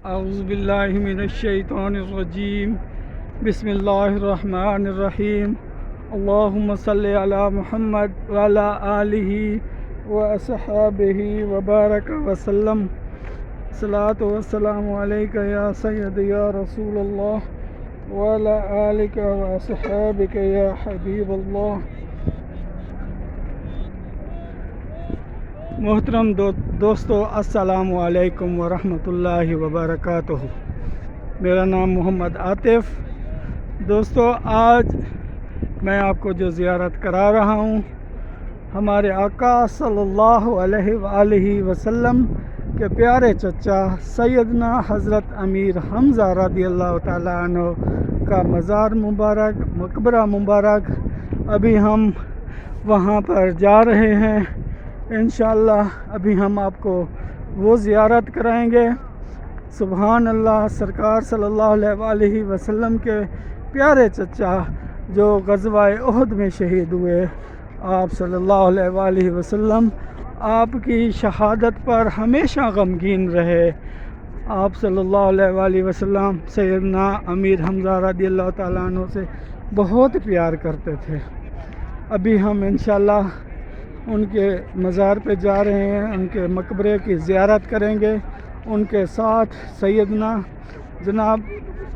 اعوذ باللہ من الشیطان الرجیم بسم اللہ الرحمن الرحیم اللہم صلی علی محمد وعلی آلہ واصحابہ وبارک وسلم الصلاۃ والسلام علیک یا سید یا رسول اللہ وعلی آلک واصحابک یا حبیب اللہ۔ محترم دوستو، السلام علیکم ورحمۃ اللہ وبرکاتہ۔ میرا نام محمد عاطف۔ دوستو، آج میں آپ کو جو زیارت کرا رہا ہوں، ہمارے آقا صلی اللہ علیہ وآلہ وسلم کے پیارے چچا سیدنا حضرت امیر حمزہ رضی اللہ تعالیٰ عنہ کا مزار مبارک، مقبرہ مبارک۔ ابھی ہم وہاں پر جا رہے ہیں انشاءاللہ۔ ابھی ہم آپ کو وہ زیارت کرائیں گے۔ سبحان اللہ، سرکار صلی اللہ علیہ وآلہ وسلم کے پیارے چچا جو غزوہ احد میں شہید ہوئے، آپ صلی اللہ علیہ وآلہ وسلم آپ کی شہادت پر ہمیشہ غمگین رہے۔ آپ صلی اللہ علیہ وآلہ وسلم سیدنا امیر حمزہ رضی اللہ تعالیٰ عنہ سے بہت پیار کرتے تھے۔ ابھی ہم انشاءاللہ ان کے مزار پہ جا رہے ہیں، ان کے مقبرے کی زیارت کریں گے۔ ان کے ساتھ سیدنا جناب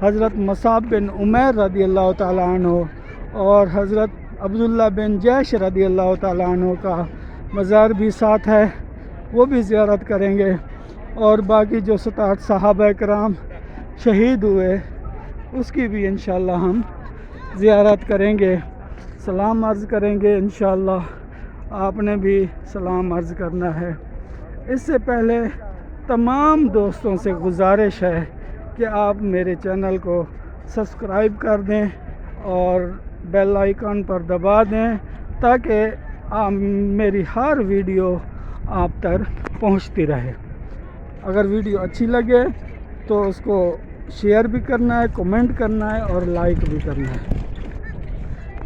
حضرت مصعب بن عمیر رضی اللہ تعالیٰ عنہ اور حضرت عبداللہ بن جیش رضی اللہ تعالیٰ عنہ کا مزار بھی ساتھ ہے، وہ بھی زیارت کریں گے۔ اور باقی جو 67 صحابہ کرام شہید ہوئے، اس کی بھی انشاءاللہ ہم زیارت کریں گے، سلام عرض کریں گے انشاءاللہ۔ آپ نے بھی سلام عرض کرنا ہے۔ اس سے پہلے تمام دوستوں سے گزارش ہے کہ آپ میرے چینل کو سبسکرائب کر دیں اور بیل آئیکن پر دبا دیں تاکہ میری ہر ویڈیو آپ تک پہنچتی رہے۔ اگر ویڈیو اچھی لگے تو اس کو شیئر بھی کرنا ہے، کمنٹ کرنا ہے اور لائک بھی کرنا ہے۔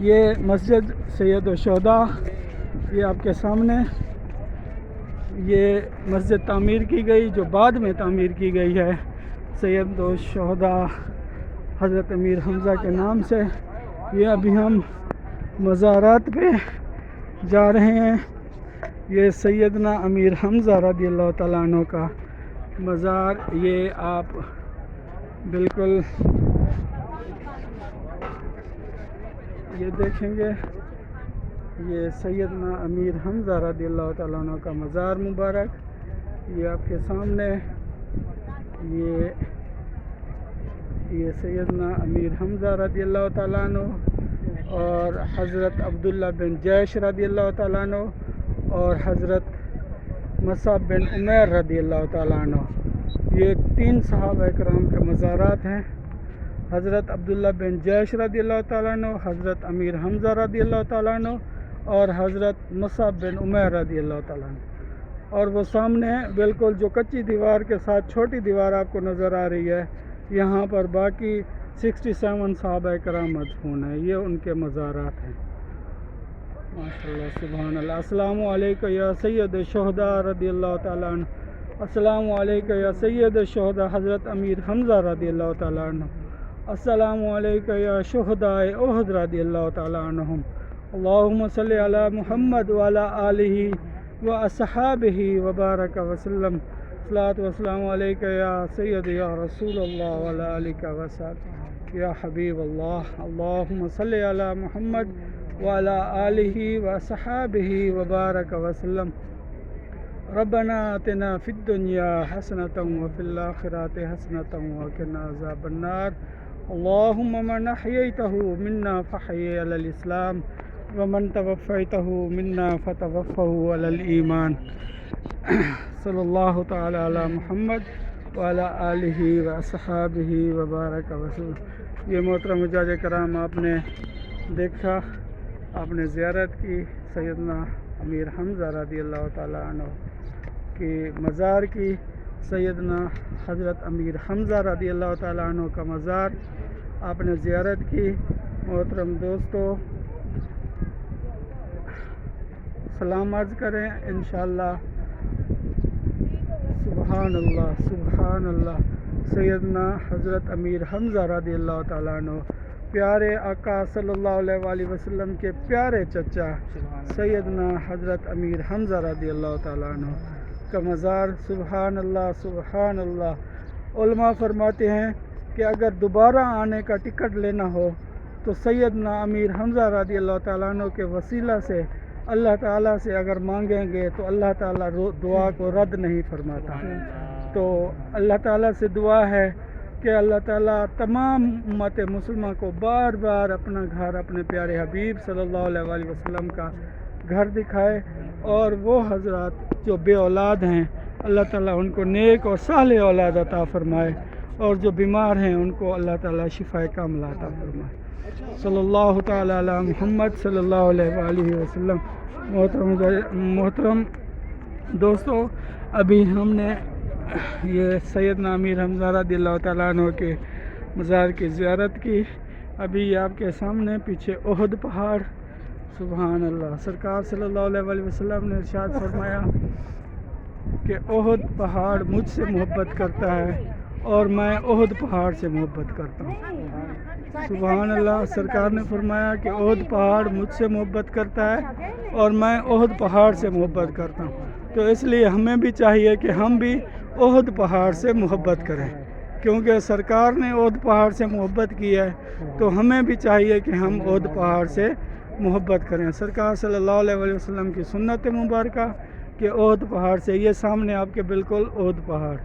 یہ مسجد سید الشہداء، یہ آپ کے سامنے یہ مسجد تعمیر کی گئی، جو بعد میں تعمیر کی گئی ہے سید الشہداء حضرت امیر حمزہ کے نام سے۔ یہ ابھی ہم مزارات پہ جا رہے ہیں۔ یہ سیدنا امیر حمزہ رضی اللہ تعالیٰ عنہ کا مزار، یہ آپ بالکل یہ دیکھیں گے، یہ سیدنا امیر حمزہ رضی اللہ تعالیٰ عنہ کا مزار مبارک، یہ آپ کے سامنے یہ سیدنا امیر حمزہ رضی اللہ تعالیٰ عنہ اور حضرت عبداللہ بن جیش رضی اللہ تعالیٰ عنہ اور حضرت مصعب بن عمیر رضی اللہ تعالیٰ عنہ، یہ 3 صحابہ کرام کے مزارات ہیں۔ حضرت عبداللہ بن جیش رضی اللہ تعالیٰ عنہ، حضرت امیر حمزہ رضی اللہ تعالیٰ عنہ اور حضرت مصعب بن عمیر رضی اللہ تعالیٰ عنہ۔ اور وہ سامنے بالکل جو کچی دیوار کے ساتھ چھوٹی دیوار آپ کو نظر آ رہی ہے، یہاں پر باقی 67 صحابہ کرام مدفون ہیں، یہ ان کے مزارات ہیں۔ ماشاءاللہ، سبحان اللہ۔ السلام علیکم یا سید الشہداء رضی اللہ تعالیٰ عنہ۔ السلام علیکم یا سید الشہداء حضرت امیر حمزہ رضی اللہ تعالیٰ عنہ۔ السلام علیکم یا شہداء احد رضی اللہ تعالیٰ عنہم۔ اللہم صلی علی محمد وعلی آلہ واصحابہ وبارک وسلم۔ الصلاۃ والسلام علیک یا سید یا رسول اللہ وعلی آلک وصحبہ یا حبیب اللہ۔ اللہم صلی علی محمد وعلی آلہ واصحابہ وبارک وسلم۔ ربنا آتنا فی الدنیا حسنۃ وفی الآخرۃ حسنۃ وقنا عذاب النار۔ اللہم من احییتہ منا فاحیہ علی الاسلام ومن توفیتہ منا فتوفہ علی الایمان۔ صلی اللہ تعالی علی محمد وعلی آلہ واصحابہ وبارک وسلم۔ یہ محترم حجاج کرام، آپ نے دیکھا، آپ نے زیارت کی سیدنا امیر حمزہ رضی اللہ تعالیٰ عنہ کی مزار کی، سیدنا حضرت امیر حمزہ رضی اللہ تعالیٰ عنہ کا مزار آپ نے زیارت کی۔ محترم دوستو، سلام عرض کریں انشاءاللہ۔ سبحان اللہ، سبحان اللہ، سیدنا حضرت امیر حمزہ رضی اللہ تعالیٰ عنہ، پیارے آقا صلی اللہ علیہ وآلہ وسلم کے پیارے چچا سیدنا حضرت امیر حمزہ رضی اللہ تعالیٰ عنہ کا مزار۔ سبحان اللہ سبحان اللہ۔ علماء فرماتے ہیں کہ اگر دوبارہ آنے کا ٹکٹ لینا ہو تو سیدنا امیر حمزہ رضی اللہ تعالیٰ عنہ کے وسیلہ سے اللہ تعالیٰ سے اگر مانگیں گے تو اللہ تعالیٰ دعا کو رد نہیں فرماتا۔ تو اللہ تعالیٰ سے دعا ہے کہ اللہ تعالیٰ تمام امت مسلمہ کو بار بار اپنا گھر اپنے پیارے حبیب صلی اللہ علیہ وآلہ وسلم کا گھر دکھائے، اور وہ حضرات جو بے اولاد ہیں اللہ تعالیٰ ان کو نیک اور صالح اولاد عطا فرمائے، اور جو بیمار ہیں ان کو اللہ تعالیٰ شفاء کاملہ عطا فرمائے۔ صلی اللہ تعالیٰ علی محمد صلی اللہ علیہ وآلہ وسلم۔ محترم دوستو، ابھی ہم نے یہ سیدنا امیر حمزہ رضی اللہ تعالیٰ عنہ کے مزار کی زیارت کی۔ ابھی آپ کے سامنے پیچھے احد پہاڑ، سبحان اللہ، سرکار صلی اللہ علیہ وآلہ وسلم نے ارشاد فرمایا کہ احد پہاڑ مجھ سے محبت کرتا ہے اور میں احد پہاڑ سے محبت کرتا ہوں۔ سبحان اللہ، سرکار نے فرمایا کہ احد پہاڑ مجھ سے محبت کرتا ہے اور میں احد پہاڑ سے محبت کرتا ہوں۔ تو اس لیے ہمیں بھی چاہیے کہ ہم بھی احد پہاڑ سے محبت کریں، کیونکہ سرکار نے احد پہاڑ سے محبت کی ہے، تو ہمیں بھی چاہیے کہ ہم احد پہاڑ سے محبت کریں۔ سرکار صلی اللہ علیہ وآلہ وسلم کی سنت مبارکہ کہ احد پہاڑ سے، یہ سامنے آپ کے بالکل احد پہاڑ،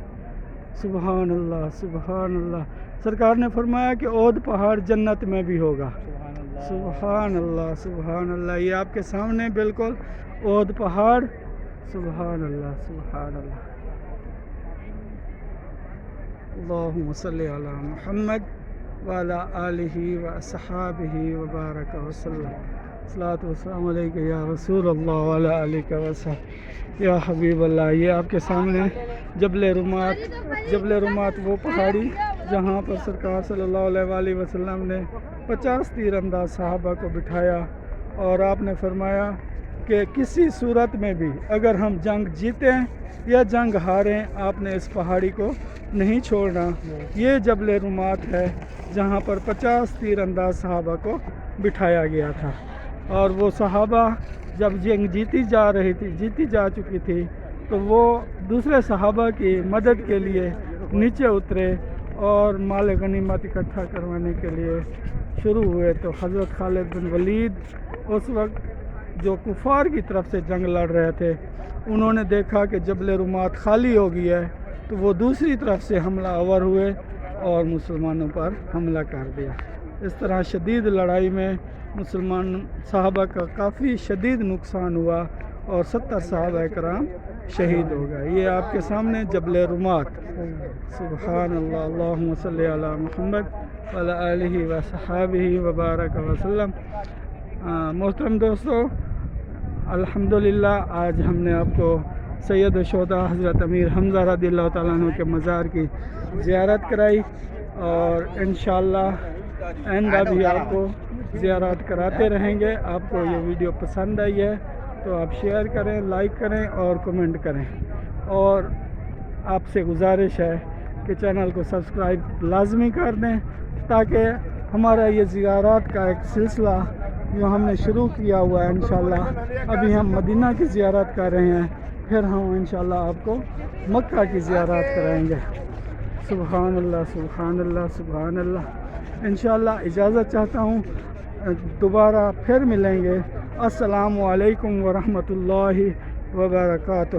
سبحان اللہ سبحان اللہ۔ سرکار نے فرمایا کہ احد پہاڑ جنت میں بھی ہوگا، سبحان اللہ سبحان اللہ۔ یہ آپ کے سامنے بالکل احد پہاڑ، سبحان اللہ سبحان اللہ۔ اللہم صلی علی محمد وعلی آلہ واصحابہ وبارک وسلم۔ الصلاۃ والسلام علیک یا رسول اللہ وعلی آلہ وصحبہ یا حبیب اللہ۔ یہ آپ کے سامنے جبل رمات وہ پہاڑی جہاں پر سرکار صلی اللہ علیہ وآلہ وسلم نے 50 تیر انداز صحابہ کو بٹھایا، اور آپ نے فرمایا کہ کسی صورت میں بھی اگر ہم جنگ جیتیں یا جنگ ہاریں، آپ نے اس پہاڑی کو نہیں چھوڑنا۔ یہ جبل رمات ہے جہاں پر 50 تیر انداز صحابہ کو بٹھایا گیا تھا، اور وہ صحابہ جب جنگ جیتی جا چکی تھی تو وہ دوسرے صحابہ کی مدد کے لیے نیچے اترے اور مال غنیمت اکٹھا کروانے کے لیے شروع ہوئے۔ تو حضرت خالد بن ولید اس وقت جو کفار کی طرف سے جنگ لڑ رہے تھے، انہوں نے دیکھا کہ جبل رمات خالی ہو گئی ہے، تو وہ دوسری طرف سے حملہ آور ہوئے اور مسلمانوں پر حملہ کر دیا۔ اس طرح شدید لڑائی میں مسلمان صحابہ کا کافی شدید نقصان ہوا، اور 70 صحابہ کرام شہید ہو گئے۔ یہ آپ کے سامنے جبل رمات، سبحان اللہ۔ اللہم صلی علی محمد وعلی آلہ وصحبہ وبارک وسلم۔ محترم دوستو، الحمدللہ آج ہم نے آپ کو سید الشہداء حضرت امیر حمزہ رضی اللہ تعالیٰ عنہ کے مزار کی زیارت کرائی، اور انشاءاللہ آئندہ بھی آپ کو زیارت کراتے رہیں گے۔ آپ کو یہ ویڈیو پسند آئی ہے تو آپ شیئر کریں، لائک کریں اور کمنٹ کریں، اور آپ سے گزارش ہے کہ چینل کو سبسکرائب لازمی کر دیں، تاکہ ہمارا یہ زیارات کا ایک سلسلہ جو ہم نے شروع کیا ہوا ہے، انشاءاللہ ابھی ہم مدینہ کی زیارت کر رہے ہیں، پھر ہم انشاءاللہ آپ کو مکہ کی زیارت کرائیں گے۔ سبحان اللہ سبحان اللہ سبحان اللہ۔ انشاءاللہ اجازت چاہتا ہوں، دوبارہ پھر ملیں گے۔ السلام علیکم ورحمۃ اللہ وبرکاتہ۔